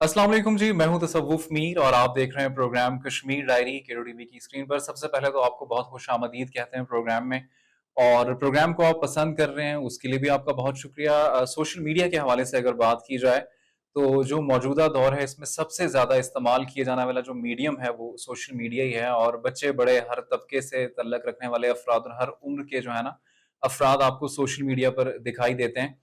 अस्सलाम वालेकुम जी, मैं हूं तसव्वुफ मीर और आप देख रहे हैं प्रोग्राम कश्मीर डायरी केरो टीवी की स्क्रीन पर। सबसे पहले तो आपको बहुत खुशामदीद कहते हैं प्रोग्राम में। और प्रोग्राम को आप पसंद कर रहे हैं उसके लिए भी आपका बहुत शुक्रिया। सोशल मीडिया के हवाले से अगर बात की जाए तो जो मौजूदा दौर है इसमें सबसे ज़्यादा इस्तेमाल किए जाने वाला जो मीडियम है वो सोशल मीडिया ही है। और बच्चे बड़े हर तबके से तल्लक रखने वाले अफराद और हर उम्र के जो है ना अफराद आपको सोशल मीडिया पर दिखाई देते हैं।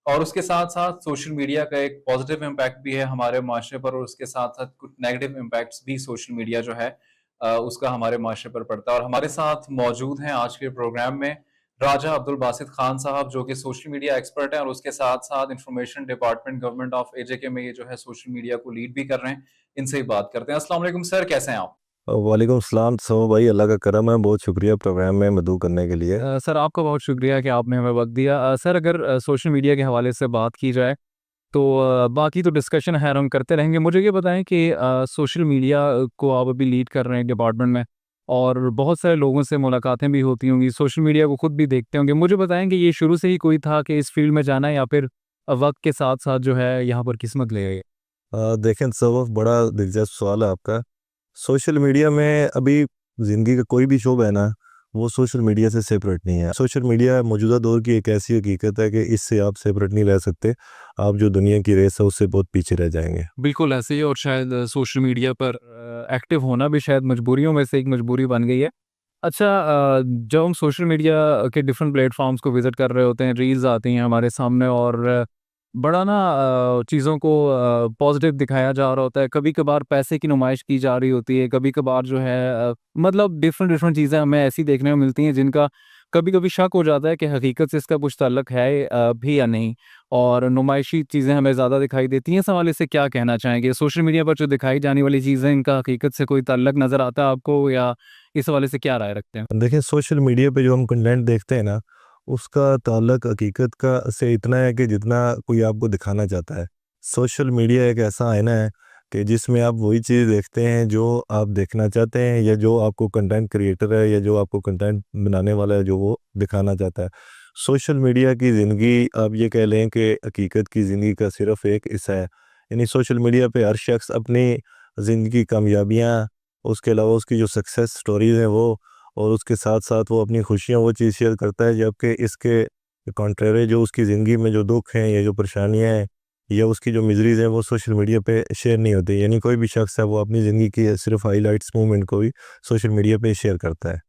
और उसके साथ-साथ सोशल मीडिया का एक पॉज़िटिव इम्पैक्ट भी है हमारे माशरे पर और उसके साथ-साथ कुछ नेगेटिव इम्पैक्ट्स भी सोशल मीडिया जो है उसका हमारे माशरे पर पड़ता है। और हमारे साथ मौजूद हैं आज के प्रोग्राम में राजा अब्दुल बासित खान साहब, जो कि सोशल मीडिया एक्सपर्ट हैं और उसके साथ-साथ information department government of AJK में ये जो है सोशल मीडिया को लीड भी कर रहे हैं। इनसे ही बात करते हैं। अस्सलाम वालेकुम सर, कैसे हैं आप? वालेकुम सलाम। सो भाई, अल्लाह का करम है, बहुत शुक्रिया प्रोग्राम में मदऊ करने के लिए। सर आपका बहुत शुक्रिया कि आपने हमें वक़्त दिया। सर अगर सोशल मीडिया के हवाले से बात की जाए तो बाकी तो डिस्कशन है हम करते रहेंगे। मुझे ये बताएँ कि सोशल मीडिया को आप अभी लीड कर रहे हैं डिपार्टमेंट में और बहुत सारे लोगों से मुलाकातें भी होती होंगी, सोशल मीडिया को खुद भी देखते होंगे। मुझे बताएँ कि ये शुरू से ही कोई था कि इस फ़ील्ड में जाना है या फिर वक़्त के साथ-साथ जो है यहाँ पर किस्मत ले आई? देखें तसव्वुफ़, बड़ा दिलचस्प सवाल है आपका। सोशल मीडिया में अभी ज़िंदगी का कोई भी शोबा है ना, वो सोशल मीडिया से सेपरेट नहीं है। सोशल मीडिया मौजूदा दौर की एक ऐसी हकीकत है कि इससे आप सेपरेट नहीं रह सकते। आप जो दुनिया की रेस है उससे बहुत पीछे रह जाएंगे। बिल्कुल ऐसे ही और शायद सोशल मीडिया पर एक्टिव होना भी शायद मजबूरियों में से एक मजबूरी बन गई है। अच्छा, जब हम सोशल मीडिया के डिफरेंट प्लेटफॉर्म्स को विज़िट कर रहे होते हैं, रील्स आती हैं हमारे सामने और बड़ा ना चीज़ों को पॉजिटिव दिखाया जा रहा होता है। कभी-कभार पैसे की नुमाइश की जा रही होती है, कभी-कभार जो है मतलब डिफरेंट डिफरेंट चीज़ें हमें ऐसी देखने को मिलती हैं जिनका कभी-कभी शक हो जाता है कि हकीकत से इसका कुछ ताल्लुक है भी या नहीं। और नुमाइशी चीज़ें हमें ज़्यादा दिखाई देती हैं। इस हवाले से क्या कहना चाहेंगे? सोशल मीडिया पर जो दिखाई जाने वाली चीज़ें, इनका हकीकत से कोई ताल्लुक नज़र आता है आपको या इस हवाले से क्या राय रखते हैं? देखें, सोशल मीडिया पे जो हम कंटेंट देखते हैं ना, उसका ताल्लुक हकीकत का से इतना है कि जितना कोई आपको दिखाना चाहता है। सोशल मीडिया एक ऐसा आईना है कि जिसमें आप वही चीज़ देखते हैं जो आप देखना चाहते हैं, या जो आपको कंटेंट क्रिएटर है या जो आपको कंटेंट बनाने वाला है जो वो दिखाना चाहता है। सोशल मीडिया की ज़िंदगी, आप ये कह लें कि हकीकत की ज़िंदगी का सिर्फ़ एक हिस्सा है। यानी सोशल मीडिया पे हर शख्स अपनी ज़िंदगी की कामयाबियाँ, उसके अलावा उसकी जो सक्सेस स्टोरीज़ हैं वो, और उसके साथ-साथ वो अपनी खुशियाँ वो चीज़ शेयर करता है, जबकि इसके कॉन्ट्रेरी जो उसकी ज़िंदगी में जो दुःख हैं या जो परेशानियाँ हैं या उसकी जो मिज़रीज़ हैं वो सोशल मीडिया पे शेयर नहीं होती। यानी कोई भी शख्स है वो अपनी ज़िंदगी की सिर्फ़ हाइलाइट्स मोमेंट को ही सोशल मीडिया पे शेयर करता है।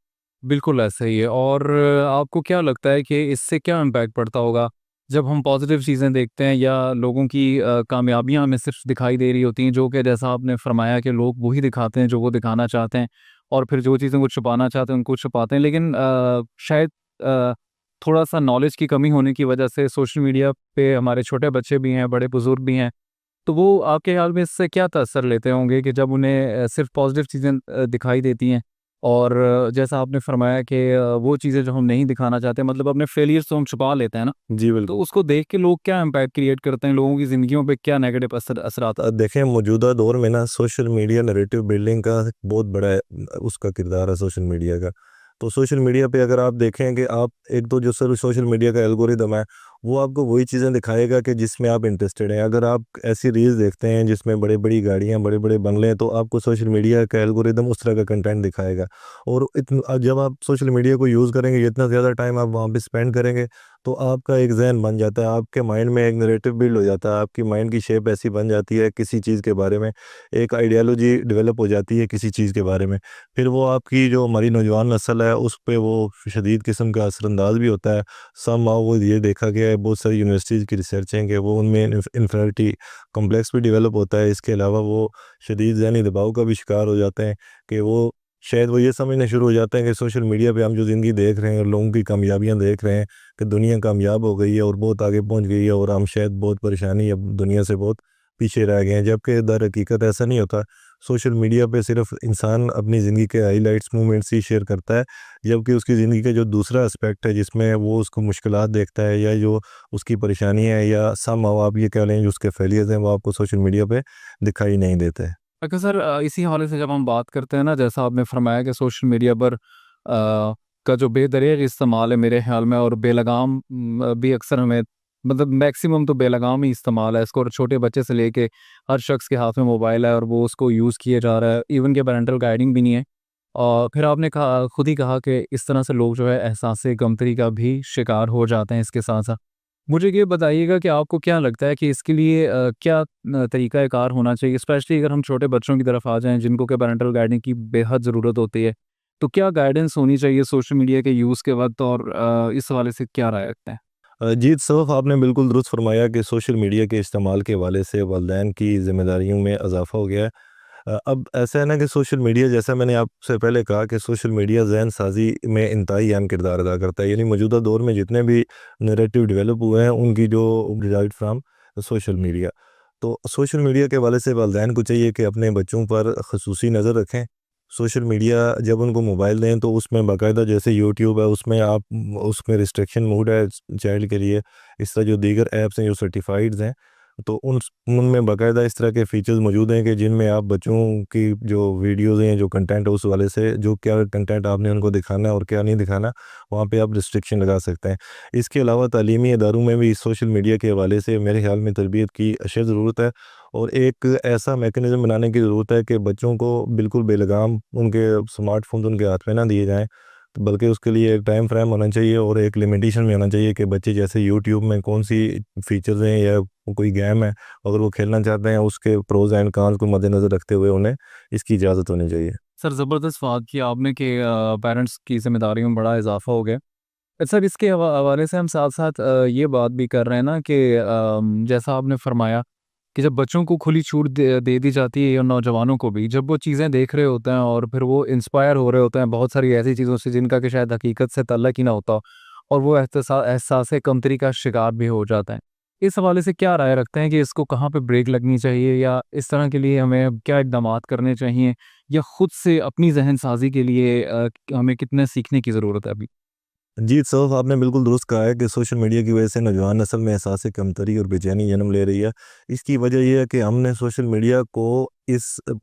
बिल्कुल ऐसा ही है और आपको क्या लगता है कि इससे क्या इम्पैक्ट पड़ता होगा? जब हम पॉज़िटिव चीज़ें देखते हैं या लोगों की कामयाबियाँ हमें सिर्फ़ दिखाई दे रही होती हैं, जो कि जैसा आपने फ़रमाया कि लोग वही दिखाते हैं जो वो दिखाना चाहते हैं और फिर जो चीज़ें वो छुपाना चाहते हैं, उनको छुपाते हैं। लेकिन शायद अ, थोड़ा-सा नॉलेज की कमी होने की वजह से सोशल मीडिया पे हमारे छोटे बच्चे भी हैं, बड़े बुज़ुर्ग भी हैं, तो वो आपके ख़्याल में इससे क्या तासर लेते होंगे कि जब उन्हें सिर्फ़ पॉज़िटिव चीज़ें दिखाई देती हैं और जैसा आपने फ़रमाया कि वो चीज़ें जो हम नहीं दिखाना चाहते मतलब अपने फेलियर्स तो हम छुपा लेते हैं ना, जी, तो बिल्कुल। उसको देख के लोग क्या इम्पैक्ट क्रिएट करते हैं, लोगों की ज़िंदगियों पे क्या नेगेटिव असरात आते देखें, मौजूदा दौर में ना सोशल मीडिया नैरेटिव बिल्डिंग का बहुत बड़ा उसका किरदार है सोशल मीडिया का। तो सोशल मीडिया पे अगर आप देखें कि आप एक तो जो सर सोशल मीडिया का एल्गोरिदम है, वो आपको वही चीज़ें दिखाएगा कि जिसमें आप इंटरेस्टेड हैं। अगर आप ऐसी रील्स देखते हैं जिसमें बड़ी-बड़ी गाड़ियाँ, बड़े-बड़े बंगले हैं, तो आपको सोशल मीडिया का एल्गोरिदम उस तरह का कंटेंट दिखाएगा। और जब आप सोशल मीडिया को यूज़ करेंगे, जितना ज़्यादा टाइम आप वहाँ पे स्पेंड करेंगे, तो आपका एक ज़हन बन जाता है, आपके माइंड में एक नैरेटिव बिल्ड हो जाता है, आपकी माइंड की शेप ऐसी बन जाती है किसी चीज़ के बारे में, एक आइडियोलॉजी डेवलप हो जाती है किसी चीज़ के बारे में। फिर वो आपकी जो हमारी नौजवान नस्ल है उस पे वो शदीद किस्म का असरअंदाज भी होता है। समहाउ वो ये देखा गया है, बहुत सारी यूनिवर्सिटीज़ की रिसर्च हैं कि वो उनमें इन्फेरिटी कॉम्प्लेक्स भी डेवलप होता है। इसके अलावा वो शदीद ज़हनी दबाव का भी शिकार हो जाते हैं कि वो शायद वो ये समझना शुरू हो जाते हैं कि सोशल मीडिया पे हम जो ज़िंदगी देख रहे हैं और लोगों की कामयाबियाँ देख रहे हैं कि दुनिया कामयाब हो गई है और बहुत आगे पहुंच गई है, और हम शायद बहुत परेशानी अब दुनिया से बहुत पीछे रह गए हैं, जबकि दर हकीकत ऐसा नहीं होता। सोशल मीडिया पे सिर्फ इंसान अपनी ज़िंदगी के हाइलाइट्स मोमेंट्स ही शेयर करता है, जबकि उसकी ज़िंदगी का जो दूसरा एस्पेक्ट है जिसमें वो उसको मुश्किलात देखता है या जो उसकी परेशानी है या समहाउ आप ये कह लें जो उसके फेलियर्स हैं, वो आपको सोशल मीडिया पे दिखाई नहीं देते। अच्छा सर, इसी हवाले से जब हम बात करते हैं ना, जैसा आपने फरमाया कि सोशल मीडिया पर का जो बेदरिग इस्तेमाल है मेरे ख्याल में और बेलगाम भी अक्सर हमें मतलब मैक्सिमम तो बेलगाम ही इस्तेमाल है इसको, और छोटे बच्चे से लेके हर शख्स के हाथ में मोबाइल है और वो उसको यूज़ किया जा रहा है, इवन के पैरेंटल गाइडिंग भी नहीं है। और फिर आपने कहा, खुद ही कहा कि इस तरह से लोग जो है एहसास गमतरी का भी शिकार हो जाते हैं इसके साथ साथ। मुझे ये बताइएगा कि आपको क्या लगता है कि इसके लिए क्या तरीक़ाकार होना चाहिए, स्पेशली अगर हम छोटे बच्चों की तरफ आ जाएँ जिनको कि पैरेंटल गाइडिंग की बेहद ज़रूरत होती है। तो क्या गाइडेंस होनी चाहिए सोशल मीडिया के यूज़ के वक़्त, और इस हवाले से क्या राय रखते हैं? जी सफ़ आपने बिल्कुल दुरुस्त फरमाया कि सोशल मीडिया के इस्तेमाल के हवाले से वालिदैन की ज़िम्मेदारियों में इजाफ़ा हो गया है। अब ऐसा है ना कि सोशल मीडिया, जैसा मैंने आपसे पहले कहा कि सोशल मीडिया ज़हन साज़ी में इंतहाई अहम किरदार अदा करता है। यानी मौजूदा दौर में जितने भी नैरेटिव डेवलप हुए हैं उनकी जो रिज़ल्ट फ्राम सोशल मीडिया। तो सोशल मीडिया के हवाले से वालिदैन को चाहिए कि अपने बच्चों पर ख़ुसूसी नज़र रखें। सोशल मीडिया जब उनको मोबाइल दें तो उसमें बाकायदा, जैसे यूट्यूब है उसमें आप उसमें रिस्ट्रिक्शन मोड है चाइल्ड के लिए, इस तरह जो दीगर ऐप्स हैं जो सर्टिफाइड्स हैं, तो उनमें बाकायदा इस तरह के फ़ीचर्स मौजूद हैं कि जिनमें आप बच्चों की जो वीडियोज़ हैं, जो कंटेंट है, उस वाले से जो क्या कंटेंट आपने उनको दिखाना है और क्या नहीं दिखाना, वहाँ पे आप रिस्ट्रिक्शन लगा सकते हैं। इसके अलावा तालीमी इदारों में भी सोशल मीडिया के हवाले से मेरे ख़्याल में तरबियत की अशद ज़रूरत है, और एक ऐसा मैकेनिज़्म बनाने की ज़रूरत है कि बच्चों को बिल्कुल बेलगाम उनके स्मार्टफ़ोन्स उनके हाथ में ना दिए जाएँ, बल्कि उसके लिए एक टाइम फ्रेम होना चाहिए और एक लिमिटेशन भी होना चाहिए कि बच्चे जैसे यूट्यूब में कौन-सी फ़ीचर्स हैं या कोई गेम है, अगर वो खेलना चाहते हैं, उसके प्रोज़ एंड कॉन्स को मद्देनज़र रखते हुए उन्हें इसकी इजाज़त होनी चाहिए। सर, ज़बरदस्त बात की आपने कि पेरेंट्स की ज़िम्मेदारियों में बड़ा इज़ाफ़ा हो गया। सर, इसके हवाले से हम साथ-साथ ये बात भी कर रहे हैं ना कि जैसा आपने फ़रमाया कि जब बच्चों को खुली छूट दे दी जाती है, या नौजवानों को भी, जब वो चीज़ें देख रहे होते हैं और फिर वो इंस्पायर हो रहे होते हैं बहुत सारी ऐसी चीज़ों से जिनका कि शायद हकीकत से ताल्लुक ही ना होता, और वो एहसास कमतरी का शिकार भी हो जाते हैं। इस हवाले से क्या राय रखते हैं कि इसको कहाँ पे ब्रेक लगनी चाहिए, या इस तरह के लिए हमें क्या इक़दामात करने चाहिए, या खुद से अपनी ज़हन-साज़ी के लिए हमें कितने सीखने की ज़रूरत है अभी? जी, सफ़ आपने बिल्कुल दुरुस्त कहा है कि सोशल मीडिया की वजह से नौजवान नस्ल में एहसास कमतरी और बेचैनी जन्म ले रही है। इसकी वजह ये है कि हमने सोशल मीडिया को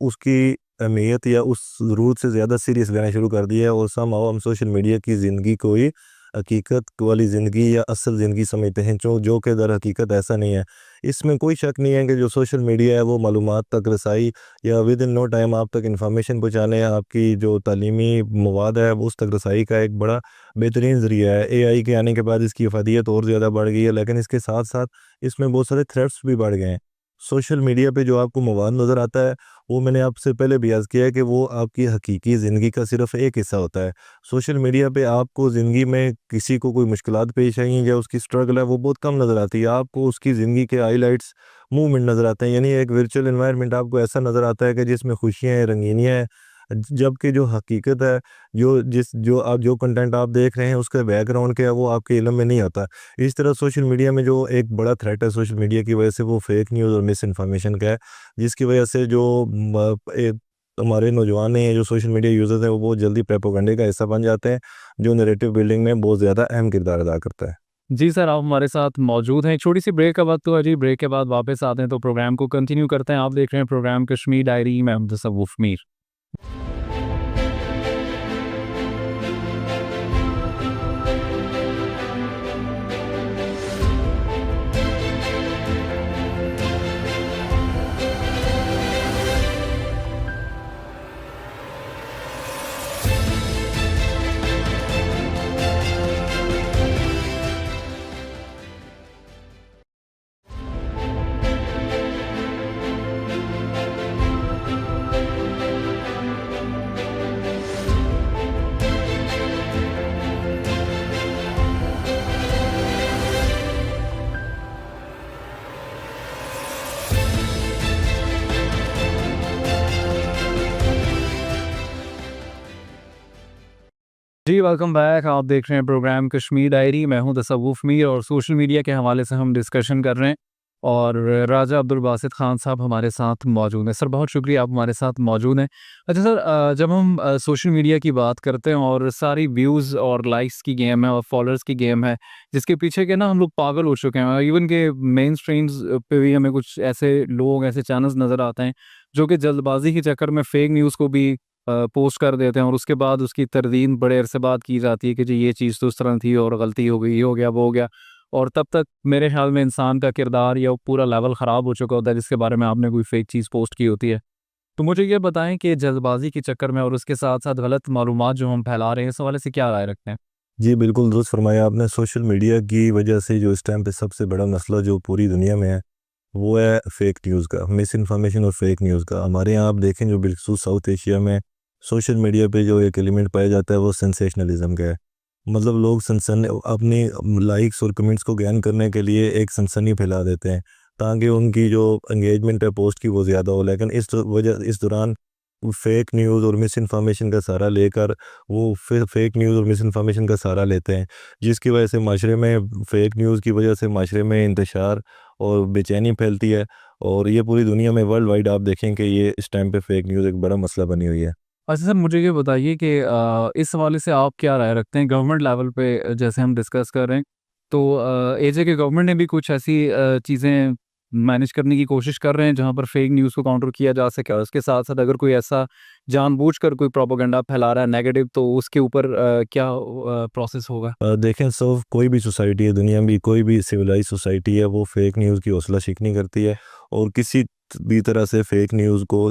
उसकी अहमियत या उस ज़रूरत से ज़्यादा सीरियस लेना शुरू कर दिया है, और समहाउ हम सोशल मीडिया की ज़िंदगी को ही हकीकत वाली ज़िंदगी या असल ज़िंदगी समझते हैं, जो कि दर हकीकत ऐसा नहीं है। इसमें कोई शक नहीं है कि जो सोशल मीडिया है वो मालूमात तक रसाई या विद इन नो टाइम आप तक इन्फॉर्मेशन पहुँचाने, आपकी जो तालीमी मवाद है उस तक रसाई का एक बड़ा बेहतरीन ज़रिया है। एआई के आने के बाद इसकी अफादियत और ज़्यादा बढ़ गई है, लेकिन इसके साथ-साथ इसमें बहुत सारे थ्रेट्स भी बढ़ गए हैं। सोशल मीडिया पे जो आपको मवाद नज़र आता है, वो मैंने आपसे पहले भी अर्ज़ किया है कि वो आपकी हकीकी ज़िंदगी का सिर्फ़ एक हिस्सा होता है। सोशल मीडिया पे आपको ज़िंदगी में किसी को कोई मुश्किलात पेश आई हैं या उसकी स्ट्रगल है, वो बहुत कम नज़र आती है। आपको उसकी ज़िंदगी के हाइलाइट्स, मूवमेंट नज़र आते हैं, यानी एक वर्चुअल एनवायरनमेंट आपको ऐसा नज़र आता है कि जिसमें खुशियाँ हैं, रंगीनियाँ हैं, जबकि जो हकीकत है, जो कंटेंट आप देख रहे हैं उसका बैकग्राउंड क्या है, वो आपके इल्म में नहीं आता। इस तरह सोशल मीडिया में जो एक बड़ा थ्रेट है सोशल मीडिया की वजह से, वो फेक न्यूज़ और मिस इन्फॉर्मेशन का है, जिसकी वजह से जो हमारे नौजवान हैं, जो सोशल मीडिया यूज़र्स हैं, वो बहुत जल्दी प्रोपेगेंडे का हिस्सा बन जाते हैं, जो नैरेटिव बिल्डिंग में बहुत ज़्यादा अहम किरदार अदा करता है। जी सर, आप हमारे साथ मौजूद हैं। एक छोटी-सी ब्रेक का वक़्त हुआ जी, ब्रेक के बाद वापस आते हैं तो प्रोग्राम को कंटिन्यू करते हैं। आप देख रहे हैं प्रोग्राम कश्मीर डायरी, मैं हूं तसव्वुफ़ मीर। जी, वेलकम बैक। आप देख रहे हैं प्रोग्राम कश्मीर डायरी, मैं हूं तसव्वुफ़ मीर, और सोशल मीडिया के हवाले से हम डिस्कशन कर रहे हैं, और राजा अब्दुल बासित खान साहब हमारे साथ मौजूद हैं। सर, बहुत शुक्रिया आप हमारे साथ मौजूद हैं। अच्छा सर, जब हम सोशल मीडिया की बात करते हैं और सारी व्यूज़ और लाइक्स की गेम है और फॉलोअर्स की गेम है, जिसके पीछे के ना हम लोग पागल हो चुके हैं, इवन के मेन स्ट्रीम्स पे भी हमें कुछ ऐसे लोग, ऐसे चैनल्स नज़र आते हैं जो कि जल्दबाजी के चक्कर में फेक न्यूज़ को भी पोस्ट कर देते हैं, और उसके बाद उसकी तरदीद बड़े अरसे बाद की जाती है कि जी ये चीज़ तो उस तरह थी और गलती हो गई, ये हो गया, वो हो गया, और तब तक मेरे ख्याल में इंसान का किरदार या वो पूरा लेवल ख़राब हो चुका होता है जिसके बारे में आपने कोई फेक चीज़ पोस्ट की होती है। तो मुझे ये बताएं कि जल्दबाजी के चक्कर में और उसके साथ साथ गलत मालूमात जो हम फैला रहे हैं इस हवाले से क्या राय रखते हैं? जी बिल्कुल दुरुस्त फरमाया आपने। सोशल मीडिया की वजह से जो इस टाइम पे सबसे बड़ा मसला जो पूरी दुनिया में है वो है फेक न्यूज़ का, मिस इन्फॉर्मेशन और फेक न्यूज़ का। हमारे यहाँ आप देखें जो बिलखुसूस साउथ एशिया में सोशल मीडिया पे जो एक एलिमेंट पाया जाता है वो सेंसेशनलिज्म का है। मतलब लोग सनसन अपनी लाइक्स और कमेंट्स को गेन करने के लिए एक सनसनी फैला देते हैं ताकि उनकी जो एंगेजमेंट है पोस्ट की वो ज़्यादा हो। लेकिन इस दौरान फेक न्यूज़ और मिस इन्फॉर्मेशन का सहारा लेकर वो फेक न्यूज़ और मिस इन्फॉर्मेशन का सहारा लेते हैं, जिसकी वजह से माशरे में फेक न्यूज़ की वजह से माशरे में इंतशार और बेचैनी फैलती है। और ये पूरी दुनिया में वर्ल्ड वाइड आप देखें कि ये इस टाइम पे फेक न्यूज़ एक बड़ा मसला बनी हुई है। अच्छा सर, मुझे ये बताइए कि इस हवाले से आप क्या राय रखते हैं गवर्नमेंट लेवल पे जैसे हम डिस्कस कर रहे हैं, तो एजे के गवर्नमेंट ने भी कुछ ऐसी चीज़ें मैनेज करने की कोशिश कर रहे हैं जहाँ पर फेक न्यूज़ को काउंटर किया जा सके, और उसके साथ साथ अगर कोई ऐसा जानबूझकर कोई प्रोपेगेंडा फैला रहा है नेगेटिव तो उसके ऊपर क्या प्रोसेस होगा? देखें सब कोई भी सोसाइटी है दुनिया में, कोई भी सिविलाइज सोसाइटी है वो फेक न्यूज़ की हौसला शिकनी करती है और किसी भी तरह से फेक न्यूज़ को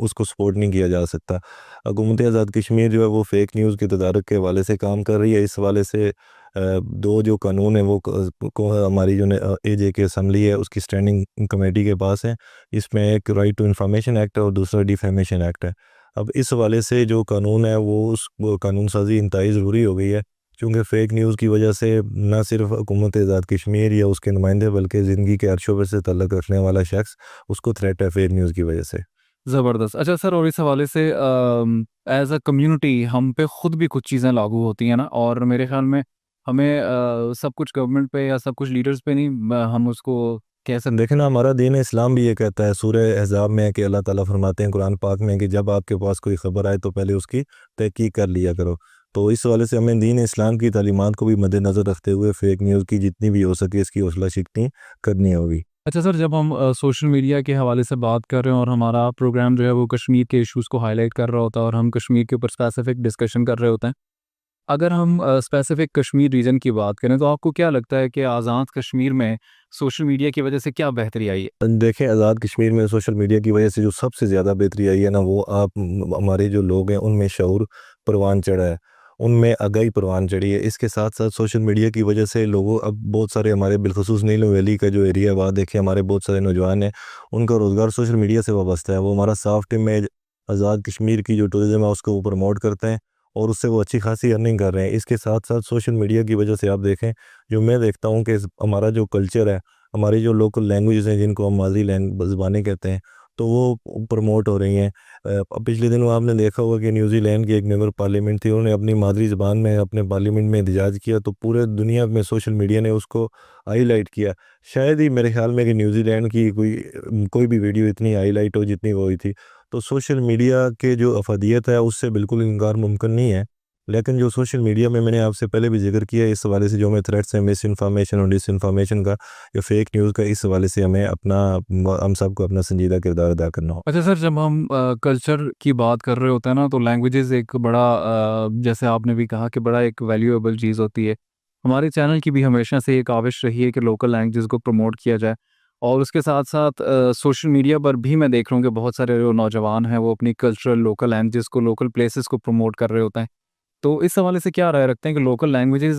उसको सपोर्ट नहीं किया जा सकता। हुकूमत आज़ाद कश्मीर जो है वो फेक न्यूज़ के तदारक के हवाले से काम कर रही है। इस हवाले से दो जो कानून है वो को हमारी जो एजे के असम्बली है उसकी स्टैंडिंग कमेटी के पास है। इसमें एक राइट टू इंफॉर्मेशन एक्ट है और दूसरा डिफेमेशन एक्ट है। अब इस हवाले से जो कानून है वो कानून साजी इंतहाई ज़रूरी हो गई है, क्योंकि फ़ेक न्यूज़ की वजह से न सिर्फ हुकूमत आज़ाद कश्मीर या उसके नुमाइंदे बल्कि ज़िंदगी के हर शोबे से तल्लुक़ रखने वाला शख्स उसको थ्रेट है फ़ेक न्यूज़ की वजह से। ज़बरदस्त। अच्छा सर, और इस हवाले से एज़ अ कम्युनिटी हम पे खुद भी कुछ चीज़ें लागू होती हैं ना, और मेरे ख़्याल में हमें सब कुछ गवर्नमेंट पे या सब कुछ लीडर्स पे नहीं, हम उसको कह सकते। देखें ना, हमारा दीन इस्लाम भी ये कहता है, सूरह अहज़ाब में है कि अल्लाह ताला फरमाते हैं कुरान पाक में कि जब आपके पास कोई ख़बर आए तो पहले उसकी तहकीक कर लिया करो। तो इस हवाले से हमें दीन इस्लाम की तालीमात को भी मद्देनज़र रखते हुए फ़ेक न्यूज़ की जितनी भी हो सके इसकी हौसला शिकनी करनी होगी। अच्छा सर, जब हम सोशल मीडिया के हवाले से बात कर रहे हैं और हमारा प्रोग्राम जो है वो कश्मीर के इश्यूज़ को हाईलाइट कर रहा होता है और हम कश्मीर के ऊपर स्पेसिफिक डिस्कशन कर रहे होते हैं, अगर हम स्पेसिफिक कश्मीर रीजन की बात करें तो आपको क्या लगता है कि आज़ाद कश्मीर में सोशल मीडिया की वजह से क्या बेहतरी आई है? देखें, आज़ाद कश्मीर में सोशल मीडिया की वजह से जो सबसे ज़्यादा बेहतरी आई है ना, वो आप हमारे जो लोग हैं उनमें शऊर परवान चढ़ा है, उनमें आगाही परवान चढ़ी है। इसके साथ साथ सोशल मीडिया की वजह से लोगों अब बहुत सारे हमारे बिलखुसूस नीलों वैली का जो एरिया है वहाँ देखें हमारे बहुत सारे नौजवान हैं, उनका रोज़गार सोशल मीडिया से वाबस्ता है। वो हमारा सॉफ्ट इमेज आज़ाद कश्मीर की जो टूरिज़्म है उसको वो प्रमोट करते हैं और उससे वो अच्छी खासी अर्निंग कर रहे हैं। इसके साथ साथ सोशल मीडिया की वजह से आप देखें, जो मैं देखता हूँ कि हमारा जो कल्चर है, हमारी जो लोकल लैंग्वेजेस हैं जिनको हम मादरी ज़बानें कहते हैं, तो वो प्रमोट हो रही हैं। अब पिछले दिनों आपने देखा होगा कि न्यूजीलैंड की एक मेंबर पार्लियामेंट थी, उन्होंने अपनी मादरी ज़बान में अपने पार्लियामेंट में एहतजाज किया, तो पूरे दुनिया में सोशल मीडिया ने उसको हाईलाइट किया। शायद ही मेरे ख्याल में कि न्यूजीलैंड की कोई भी वीडियो इतनी हाईलाइट हो जितनी वो हुई थी। तो सोशल मीडिया के जो अफादियत है उससे बिल्कुल इनकार मुमकिन नहीं है। लेकिन जो सोशल मीडिया में मैंने आपसे पहले भी ज़िक्र किया, इस हवाले से जो हमें थ्रेट्स हैं मिस इन्फॉर्मेशन और डिसइन्फॉर्मेशन का या फेक न्यूज़ का, इस हवाले से हमें हम सबको अपना संजीदा किरदार अदा करना हो। अच्छा सर, जब हम कल्चर की बात कर रहे होते हैं ना तो लैंग्वेजेस एक बड़ा जैसे आपने भी कहा कि बड़ा एक वैल्यूएबल चीज़ होती है। हमारे चैनल की भी हमेशा से ये काविश रही है कि लोकल लैंग्वेजेस को प्रमोट किया जाए, और उसके साथ साथ सोशल मीडिया पर भी मैं देख रहा हूँ कि बहुत सारे जो नौजवान हैं वो अपनी कल्चरल लोकल लैंग्वेजेस को, लोकल प्लेसेस को प्रमोट कर रहे होते हैं। तो इस हवाले से क्या राय रखते हैं कि लोकल लैंग्वेजेस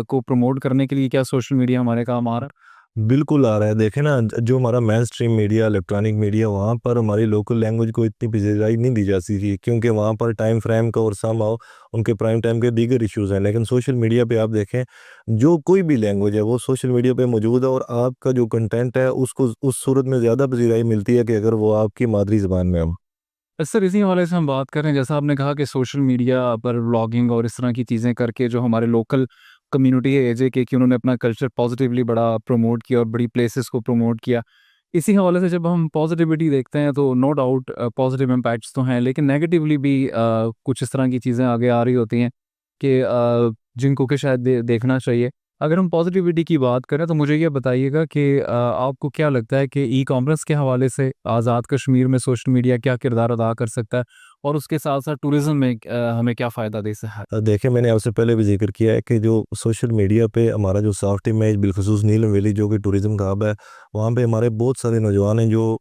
को प्रमोट करने के लिए क्या सोशल मीडिया हमारे काम आ रहा है? बिल्कुल आ रहा है। देखें ना, जो हमारा main stream media, electronic media, वहाँ पर हमारी लोकल लैंग्वेज को इतनी पज़ीराई नहीं दी जाती थी, क्योंकि वहाँ पर टाइम फ्रेम का और समहाउ उनके प्राइम टाइम के दीगर इश्यूज़ हैं। लेकिन सोशल मीडिया पे आप देखें, जो कोई भी लैंग्वेज है वो सोशल मीडिया पे मौजूद है और आपका जो कंटेंट है उसको उस सूरत में ज़्यादा पज़ीराई मिलती है कि अगर वो आपकी मादरी ज़बान में हो। सर, इसी हवाले से हम बात कर रहे हैं, जैसा आपने कहा कि सोशल मीडिया पर व्लॉगिंग और इस तरह की चीज़ें करके जो हमारे लोकल कम्युनिटी है एजे के, कि उन्होंने अपना कल्चर पॉजिटिवली बड़ा प्रमोट किया और बड़ी प्लेसेस को प्रमोट किया। इसी हवाले से जब हम पॉजिटिविटी देखते हैं तो नो डाउट पॉजिटिव इम्पैक्ट्स तो हैं, लेकिन नेगेटिवली भी कुछ इस तरह की चीज़ें आगे आ रही होती हैं कि जिनको कि शायद देखना चाहिए। अगर हम पॉजिटिविटी की बात करें तो मुझे ये बताइएगा कि आपको क्या लगता है कि ई कॉमर्स के हवाले से आज़ाद कश्मीर में सोशल मीडिया क्या किरदार अदा कर सकता है, और उसके साथ-साथ टूरिज़्म में हमें क्या फ़ायदा दे सकता है? देखिए, मैंने आपसे पहले भी ज़िक्र किया है कि जो सोशल मीडिया पे हमारा जो सॉफ्ट इमेज बिलख़ुसूस नीलम वैली जो कि टूरिज़्म का हब है, वहाँ पे हमारे बहुत सारे नौजवान हैं जो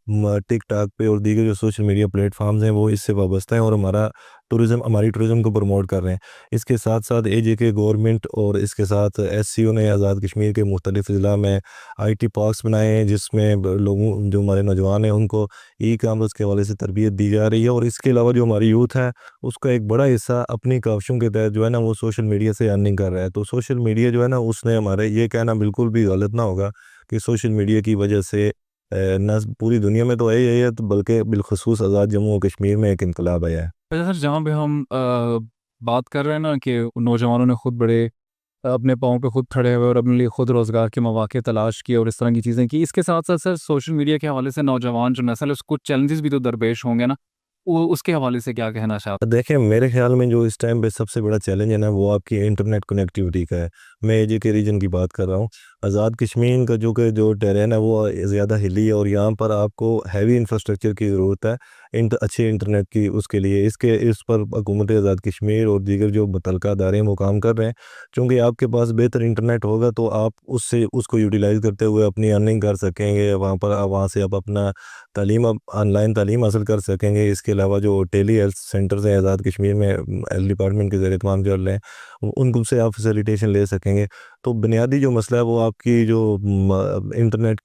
टिकटॉक पे और दीगर जो सोशल मीडिया प्लेटफ़ॉर्म्स हैं वो इससे वाबस्ता हैं और हमारी टूरिज़्म को प्रमोट कर रहे हैं। इसके साथ-साथ एजेके गवर्नमेंट और इसके साथ एससीओ ने आज़ाद कश्मीर के मुख्तलिफ़ ज़िला में आईटी पार्क्स बनाए हैं, जिसमें लोगों जो हमारे नौजवान हैं उनको ई-कॉमर्स के हवाले से तरबियत दी जा रही है। और इसके अलावा जो हमारी यूथ है उसका एक बड़ा हिस्सा अपनी काविशों के तहत जो है ना वो सोशल मीडिया से अर्निंग कर रहा है। तो सोशल मीडिया जो है ना उसने हमारे ये कहना बिल्कुल भी गलत ना होगा कि सोशल मीडिया की वजह से न पूरी दुनिया में तो है ये तो बल्कि बिलखसूस आज़ाद जम्मू और कश्मीर में एक इनकलाब आया है। अच्छा सर, जहाँ पे हम बात कर रहे हैं ना कि नौजवानों ने खुद बड़े अपने पाँव पे खुद खड़े हुए और अपने लिए खुद रोज़गार के मौके तलाश किए और इस तरह की चीज़ें की। इसके साथ-साथ सर सोशल मीडिया के हवाले से नौजवान जो नस्ल है उसको चैलेंजेस भी तो दरपेश होंगे ना? वो उसके हवाले से क्या कहना चाहते देखिए, मेरे ख़्याल में जो इस टाइम पे सबसे बड़ा चैलेंज है ना, वो आपकी इंटरनेट कनेक्टिविटी का है। मैं एजे के रीजन की बात कर रहा हूँ। आज़ाद कश्मीर का जो टेरेन है, वो ज़्यादा हिली है और यहाँ पर आपको हैवी इंफ्रास्ट्रक्चर की ज़रूरत है, अच्छे इंटरनेट की उसके लिए। इस पर हुकूमत आज़ाद कश्मीर और दीगर जो मुतल्लिका अदारे हैं, वो काम कर रहे हैं। चूँकि आपके पास बेहतर इंटरनेट होगा, तो आप उसको यूटिलाइज़ करते हुए अपनी अर्निंग कर सकेंगे। वहाँ से आप अपना ऑनलाइन तालीम हासिल कर सकेंगे। इसके अलावा जो टेली हेल्थ सेंटर्स हैं आज़ाद कश्मीर में हेल्थ डिपार्टमेंट के ज़ेर-ए-एहतमाम चल रहे हैं, उनसे आप फैसिलिटेशन ले सकेंगे। तो बुनियादी जो मसला है वो आपकी जो इंटरनेट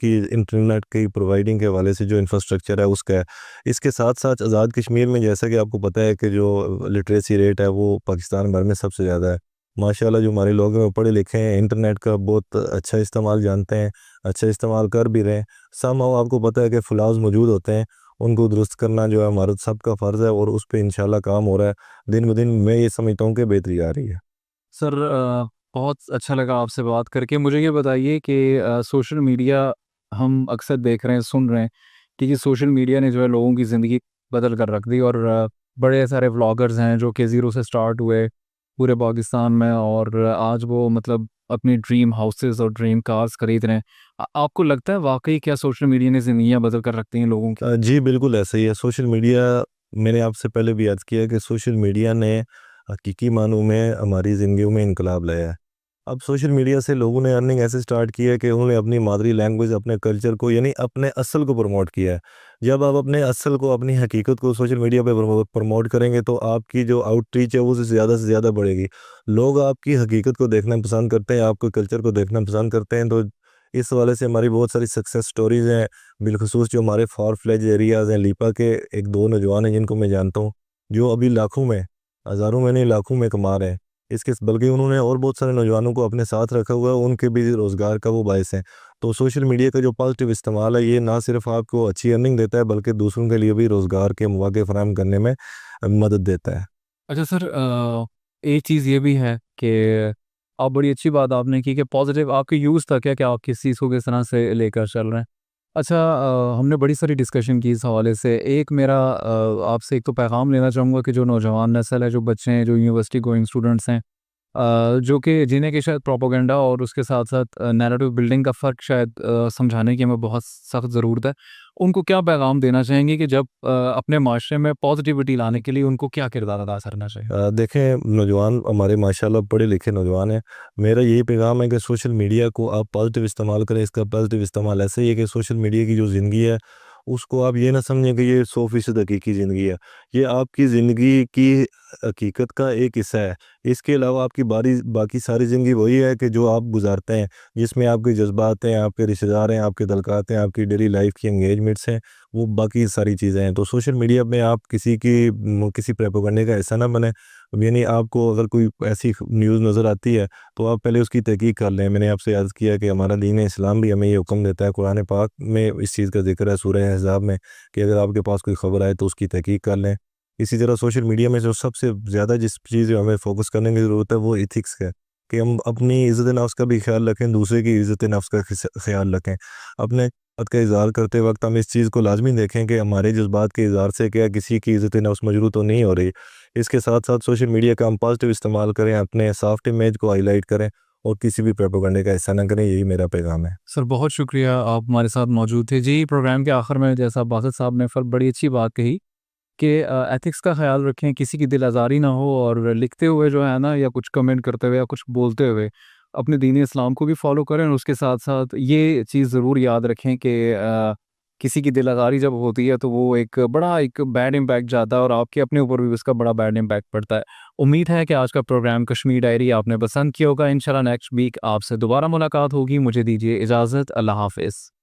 की प्रोवाइडिंग के हवाले से जो इंफ्रास्ट्रक्चर है उसका है। इसके साथ-साथ आज़ाद कश्मीर में जैसा कि आपको पता है कि जो लिटरेसी रेट है वो पाकिस्तान भर में सबसे ज़्यादा है। माशाल्लाह जो हमारे लोग हैं वो पढ़े लिखे हैं, इंटरनेट का बहुत अच्छा इस्तेमाल जानते हैं, अच्छा इस्तेमाल कर भी रहे हैं। समहाउ आपको पता है कि फ्लॉज़ मौजूद होते हैं, उनको दुरुस्त करना जो है हमारा सबका फ़र्ज़ है और उस पे इंशाल्लाह काम हो रहा है। दिन-ब-दिन मैं ये समझता हूँ कि बेहतरी आ रही है। सर बहुत अच्छा लगा आपसे बात करके। मुझे ये बताइए कि सोशल मीडिया हम अक्सर देख रहे हैं, सुन रहे हैं कि ये सोशल मीडिया ने जो है लोगों की ज़िंदगी बदल कर रख दी और बड़े सारे व्लॉगर्स हैं जो कि ज़ीरो से स्टार्ट हुए पूरे पाकिस्तान में और आज वो मतलब अपनी ड्रीम हाउसेस और ड्रीम कार्स खरीद रहे हैं। आपको लगता है वाक़ई क्या सोशल मीडिया ने ज़िंदगियाँ बदल कर रख दी हैं लोगों की? जी, बिल्कुल ऐसा ही है। सोशल मीडिया मैंने आपसे पहले भी अर्ज़ किया कि सोशल मीडिया ने हकीकी मानों में हमारी ज़िंदगियों में इनकलाब लाया है। अब सोशल मीडिया से लोगों ने अर्निंग ऐसे स्टार्ट की है कि उन्होंने अपनी मादरी लैंग्वेज, अपने कल्चर को यानी अपने असल को प्रमोट किया है। जब आप अपने असल को, अपनी हकीकत को सोशल मीडिया पे प्रमोट करेंगे तो आपकी जो आउटरीच है वो से ज़्यादा बढ़ेगी। लोग आपकी हकीकत को देखना पसंद करते हैं, आपके कल्चर को देखना पसंद करते हैं। तो इस हवाले से हमारी बहुत सारी सक्सेस स्टोरीज़ हैं। बिलख़ुसूस जो हमारे फार फ्लेज एरियाज़ हैं, लिपा के 1-2 नौजवान हैं जिनको मैं जानता हूँ, जो अभी लाखों में, हज़ारों में नहीं लाखों में कमा रहे हैं। बल्कि उन्होंने और बहुत सारे नौजवानों को अपने साथ रखा हुआ है, उनके भी रोज़गार का वो बायस हैं। तो सोशल मीडिया का जो पॉजिटिव इस्तेमाल है, ये ना सिर्फ़ आपको अच्छी अर्निंग देता है, बल्कि दूसरों के लिए भी रोज़गार के मौके फ़राहम करने में मदद देता है। अच्छा सर, एक चीज़ ये भी है कि आप बड़ी अच्छी बात आपने की कि पॉजिटिव आपके यूज़ तक है कि आप किस चीज़ को किस तरह से लेकर चल रहे हैं। अच्छा, हमने बड़ी सारी डिस्कशन की इस हवाले से। एक मेरा आपसे एक तो पैगाम लेना चाहूँगा कि जो नौजवान नस्ल है, जो बच्चे हैं, जो यूनिवर्सिटी गोइंग स्टूडेंट्स हैं, जो कि जिन्हें कि शायद प्रोपेगेंडा और उसके साथ-साथ नैरेटिव बिल्डिंग का फ़र्क शायद समझाने की हमें बहुत सख्त ज़रूरत है। उनको क्या पैगाम देना चाहेंगे कि जब अपने माशरे में पॉज़िटिविटी लाने के लिए उनको क्या किरदार अदा करना चाहिए? देखें, नौजवान हमारे माशाल्लाह पढ़े लिखे नौजवान हैं। मेरा यही पैगाम है कि सोशल मीडिया को आप पॉजिटिव इस्तेमाल करें। इसका पॉजिटिव इस्तेमाल ऐसे ही है कि सोशल मीडिया की जो ज़िंदगी है, उसको आप ये ना समझें कि ये 100% हकीकी ज़िंदगी है। ये आपकी ज़िंदगी की हकीकत का एक हिस्सा है। इसके अलावा आपकी बाकी सारी ज़िंदगी वही है कि जो आप गुज़ारते हैं, जिसमें आपके जज़्बात हैं, आपके रिश्तेदार हैं, आपके तल्क़ात हैं, आपकी डेली लाइफ़ की एंगेजमेंट्स हैं, वो बाकी सारी चीज़ें हैं। तो सोशल मीडिया में आप किसी प्रोपेगेंडे का हिस्सा ना बनें। यानी आपको अगर कोई ऐसी न्यूज़ नज़र आती है, तो आप पहले उसकी तहकीक कर लें। मैंने आपसे अर्ज़ किया कि हमारा दीन इस्लाम भी हमें ये हुक्म देता है, कुरान पाक में इस चीज़ का ज़िक्र है सूरह अहज़ाब में कि अगर आपके पास कोई ख़बर आए तो उसकी तहकीक कर लें। इसी तरह सोशल मीडिया में जो सबसे ज़्यादा जिस चीज़ हमें फ़ोकस करने की ज़रूरत है वो एथिक्स है, कि हम अपनी इज़्ज़त-ए-नफ़्स का भी ख़्याल रखें, दूसरे की इज़्ज़त-ए-नफ़्स का ख़्याल रखें। अपने बात का इज़हार करते वक़्त हम इस चीज़ को लाज़मी देखें कि हमारे जज़्बात के इज़हार से क्या किसी की इज़्ज़त-ए-नफ़्स मजरूह तो नहीं हो रही। इसके साथ-साथ सोशल मीडिया का हम पॉज़िटिव इस्तेमाल करें, अपने सॉफ्ट इमेज को हाइलाइट करें और किसी भी प्रोपेगेंडे का हिस्सा ना करें, यही मेरा पैगाम है। सर बहुत शुक्रिया, आप हमारे साथ मौजूद थे। जी, प्रोग्राम के आखिर में जैसा बासित साहब ने बड़ी अच्छी बात कही कि एथिक्स का ख्याल रखें, किसी की दिल आज़ारी ना हो, और लिखते हुए जो है ना, या कुछ कमेंट करते हुए या कुछ बोलते हुए अपने दीन इस्लाम को भी फॉलो करें, और उसके साथ साथ ये चीज़ ज़रूर याद रखें कि किसी की दिल आज़ारी जब होती है तो वो एक बैड इम्पैक्ट जाता है, और आपके अपने ऊपर भी उसका बड़ा बैड इम्पैक्ट पड़ता है। उम्मीद है कि आज का प्रोग्राम कश्मीर डायरी आपने पसंद किया होगा। इंशाल्लाह नेक्स्ट वीक आपसे दोबारा मुलाकात होगी। मुझे दीजिए इजाज़त। अल्लाह हाफ़िज़।